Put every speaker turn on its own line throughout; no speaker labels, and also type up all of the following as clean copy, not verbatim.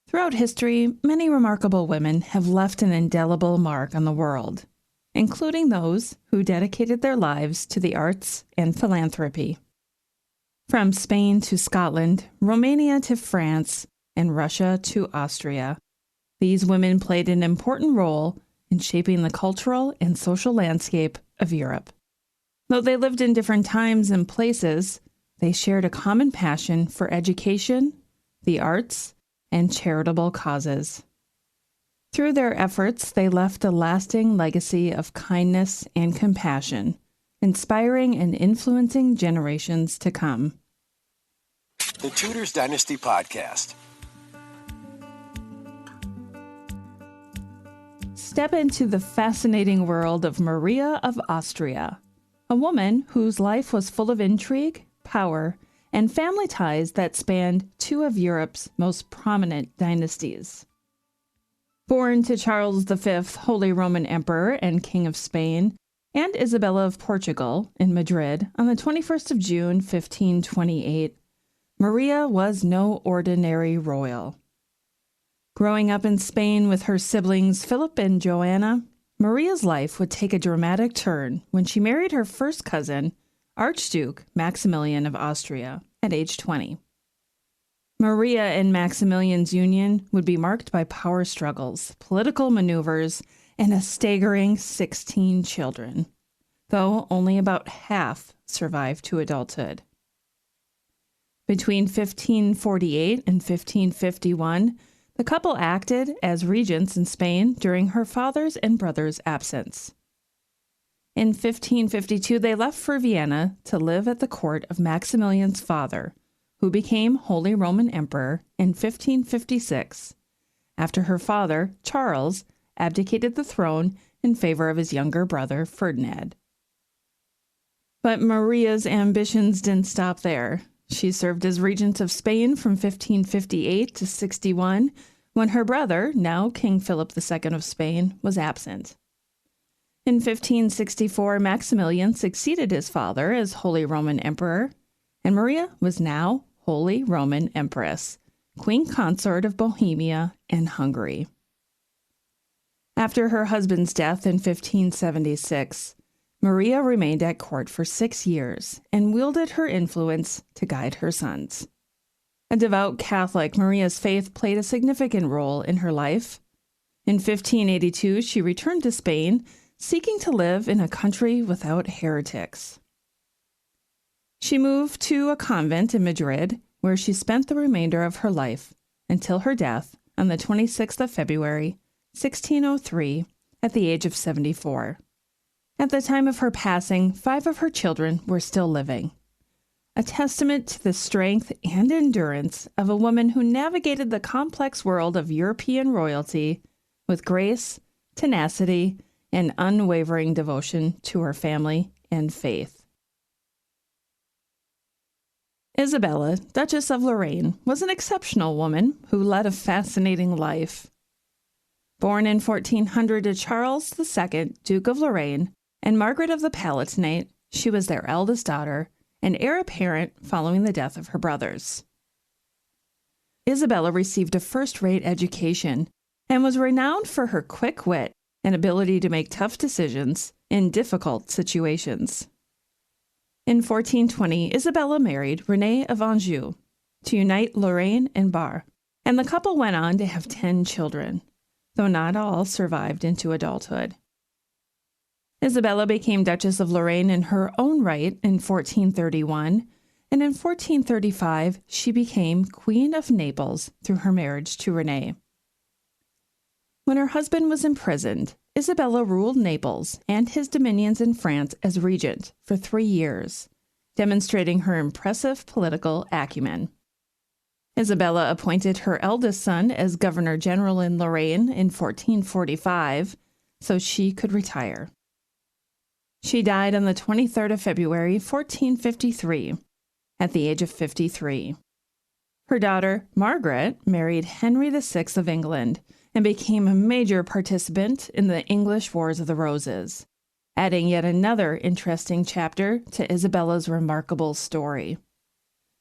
Throughout history, many remarkable women have left an indelible mark on the world, including those who dedicated their lives to the arts and philanthropy. From Spain to Scotland, Romania to France, and Russia to Austria, these women played an important role in shaping the cultural and social landscape of Europe. Though they lived in different times and places, they shared a common passion for education, the arts, and charitable causes. Through their efforts, they left a lasting legacy of kindness and compassion, inspiring and influencing generations to come.
The Tudors Dynasty Podcast.
Step into the fascinating world of Maria of Austria, a woman whose life was full of intrigue, power, and family ties that spanned two of Europe's most prominent dynasties. Born to Charles V, Holy Roman Emperor and King of Spain, and Isabella of Portugal in Madrid on the 21st of June, 1528, Maria was no ordinary royal. Growing up in Spain with her siblings Philip and Joanna, Maria's life would take a dramatic turn when she married her first cousin, Archduke Maximilian of Austria, at age 20. Maria and Maximilian's union would be marked by power struggles, political maneuvers, and a staggering 16 children, though only about half survived to adulthood. Between 1548 and 1551, the couple acted as regents in Spain during her father's and brother's absence. In 1552, they left for Vienna to live at the court of Maximilian's father, who became Holy Roman Emperor in 1556, after her father, Charles, abdicated the throne in favor of his younger brother, Ferdinand. But Maria's ambitions didn't stop there. She served as regent of Spain from 1558 to 61, when her brother, now King Philip II of Spain, was absent. In 1564, Maximilian succeeded his father as Holy Roman Emperor, and Maria was now Holy Roman Empress, Queen Consort of Bohemia and Hungary. After her husband's death in 1576, Maria remained at court for 6 years and wielded her influence to guide her sons. A devout Catholic, Maria's faith played a significant role in her life. In 1582, she returned to Spain, seeking to live in a country without heretics. She moved to a convent in Madrid, where she spent the remainder of her life until her death on the 26th of February, 1603, at the age of 74. At the time of her passing, 5 of her children were still living, a testament to the strength and endurance of a woman who navigated the complex world of European royalty with grace, tenacity, and unwavering devotion to her family and faith. Isabella, Duchess of Lorraine, was an exceptional woman who led a fascinating life. Born in 1400 to Charles II, Duke of Lorraine, and Margaret of the Palatinate, she was their eldest daughter and heir apparent following the death of her brothers. Isabella received a first-rate education and was renowned for her quick wit and ability to make tough decisions in difficult situations. In 1420, Isabella married René of Anjou to unite Lorraine and Bar, and the couple went on to have 10 children, though not all survived into adulthood. Isabella became Duchess of Lorraine in her own right in 1431, and in 1435 she became Queen of Naples through her marriage to René. When her husband was imprisoned, Isabella ruled Naples and his dominions in France as regent for 3 years, demonstrating her impressive political acumen. Isabella appointed her eldest son as governor-general in Lorraine in 1445, so she could retire. She died on the 23rd of February, 1453, at the age of 53. Her daughter, Margaret, married Henry VI of England and became a major participant in the English Wars of the Roses, adding yet another interesting chapter to Isabella's remarkable story.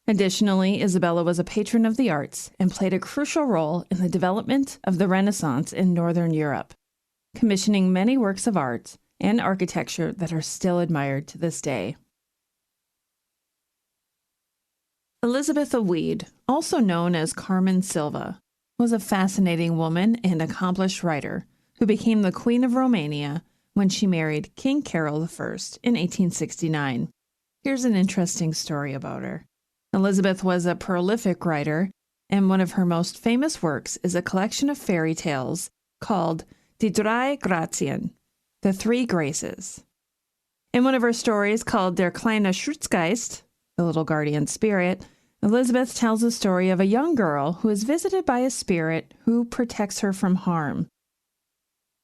Additionally, Isabella was a patron of the arts and played a crucial role in the development of the Renaissance in Northern Europe, commissioning many works of art and architecture that are still admired to this day. Elizabeth of Wied, also known as Carmen Sylva, was a fascinating woman and accomplished writer who became the Queen of Romania when she married King Carol I in 1869. Here's an interesting story about her. Elizabeth was a prolific writer, and one of her most famous works is a collection of fairy tales called Die drei Grazien, the Three Graces. In one of her stories called Der kleine Schutzgeist, the little guardian spirit, Elizabeth tells a story of a young girl who is visited by a spirit who protects her from harm.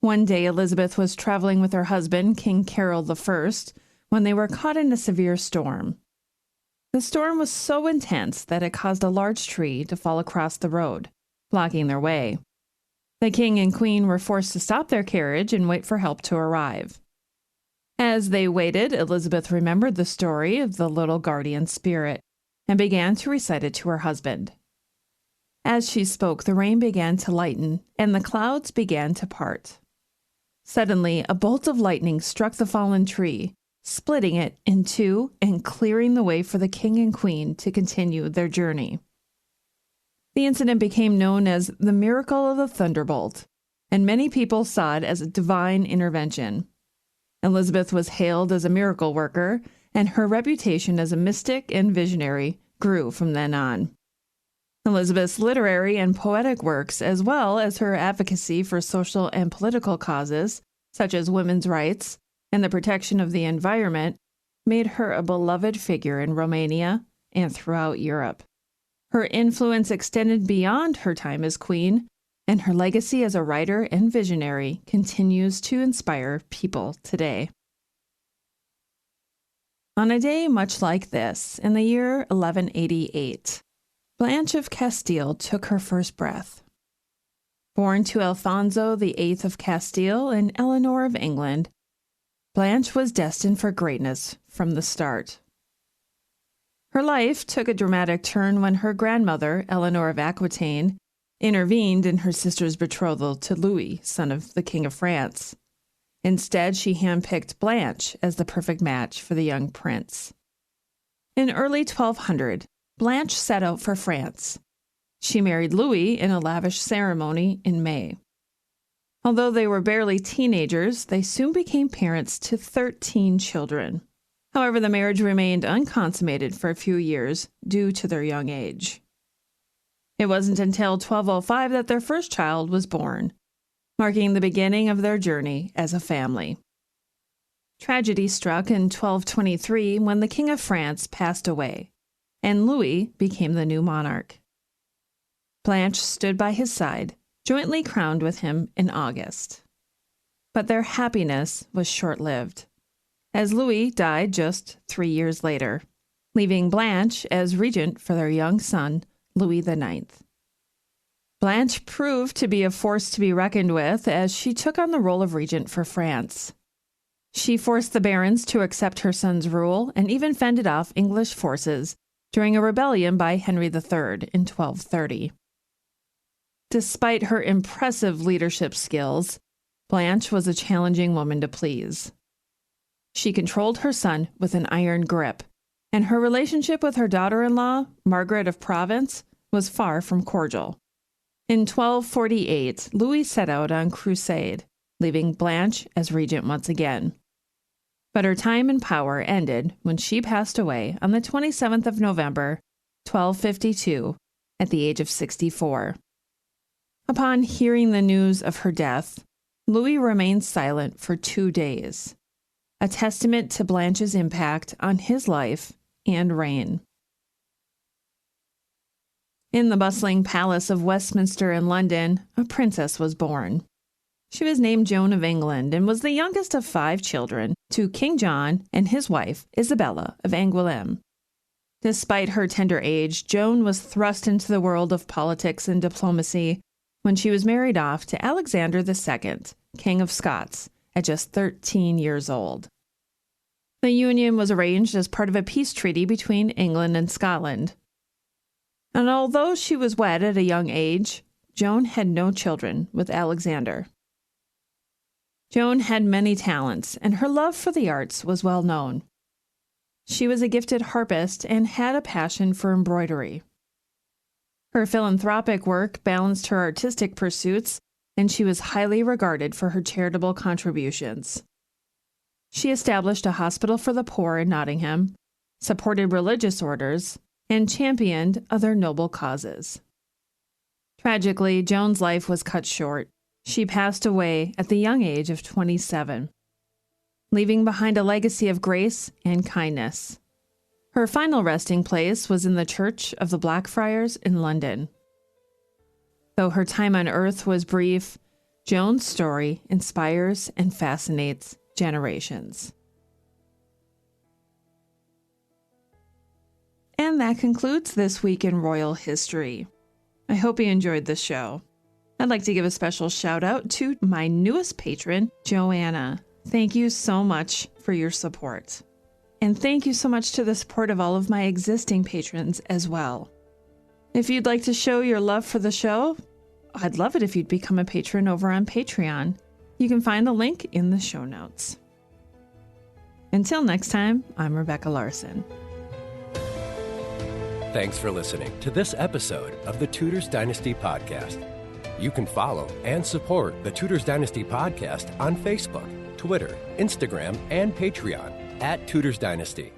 One day, Elizabeth was traveling with her husband, King Carol I, when they were caught in a severe storm. The storm was so intense that it caused a large tree to fall across the road, blocking their way. The king and queen were forced to stop their carriage and wait for help to arrive. As they waited, Elizabeth remembered the story of the little guardian spirit and began to recite it to her husband. As she spoke, the rain began to lighten and the clouds began to part. Suddenly, a bolt of lightning struck the fallen tree, splitting it in two and clearing the way for the king and queen to continue their journey. The incident became known as the Miracle of the Thunderbolt, and many people saw it as a divine intervention. Elizabeth was hailed as a miracle worker, and her reputation as a mystic and visionary grew from then on. Elizabeth's literary and poetic works, as well as her advocacy for social and political causes, such as women's rights and the protection of the environment, made her a beloved figure in Romania and throughout Europe. Her influence extended beyond her time as queen, and her legacy as a writer and visionary continues to inspire people today. On a day much like this, in the year 1188, Blanche of Castile took her first breath. Born to Alfonso VIII of Castile and Eleanor of England, Blanche was destined for greatness from the start. Her life took a dramatic turn when her grandmother, Eleanor of Aquitaine, intervened in her sister's betrothal to Louis, son of the King of France. Instead, she handpicked Blanche as the perfect match for the young prince. In early 1200, Blanche set out for France. She married Louis in a lavish ceremony in May. Although they were barely teenagers, they soon became parents to 13 children. However, the marriage remained unconsummated for a few years due to their young age. It wasn't until 1205 that their first child was born, marking the beginning of their journey as a family. Tragedy struck in 1223 when the King of France passed away, and Louis became the new monarch. Blanche stood by his side, jointly crowned with him in August. But their happiness was short-lived, as Louis died just 3 years later, leaving Blanche as regent for their young son, Louis IX. Blanche proved to be a force to be reckoned with as she took on the role of regent for France. She forced the barons to accept her son's rule and even fended off English forces during a rebellion by Henry III in 1230. Despite her impressive leadership skills, Blanche was a challenging woman to please. She controlled her son with an iron grip, and her relationship with her daughter-in-law, Margaret of Provence, was far from cordial. In 1248, Louis set out on crusade, leaving Blanche as regent once again. But her time in power ended when she passed away on the 27th of November, 1252, at the age of 64. Upon hearing the news of her death, Louis remained silent for 2 days, a testament to Blanche's impact on his life and reign. In the bustling palace of Westminster in London, a princess was born. She was named Joan of England and was the youngest of 5 children to King John and his wife, Isabella of Angoulême. Despite her tender age, Joan was thrust into the world of politics and diplomacy when she was married off to Alexander II, King of Scots, at just 13 years old. The union was arranged as part of a peace treaty between England and Scotland, And although she was wed at a young age, Joan had no children with Alexander. Joan had many talents, and her love for the arts was well known. She was a gifted harpist and had a passion for embroidery. Her philanthropic work balanced her artistic pursuits, and she was highly regarded for her charitable contributions. She established a hospital for the poor in Nottingham, supported religious orders, and championed other noble causes. Tragically, Joan's life was cut short. She passed away at the young age of 27, leaving behind a legacy of grace and kindness. Her final resting place was in the Church of the Blackfriars in London. Though her time on earth was brief, Joan's story inspires and fascinates generations. And that concludes this week in royal history. I hope you enjoyed the show. I'd like to give a special shout out to my newest patron, Joanna. Thank you so much for your support. And thank you so much to the support of all of my existing patrons as well. If you'd like to show your love for the show, I'd love it if you'd become a patron over on Patreon. You can find the link in the show notes. Until next time, I'm Rebecca Larson.
Thanks for listening to this episode of the Tudors Dynasty Podcast. You can follow and support the Tudors Dynasty Podcast on Facebook, Twitter, Instagram, and Patreon @Tudors Dynasty.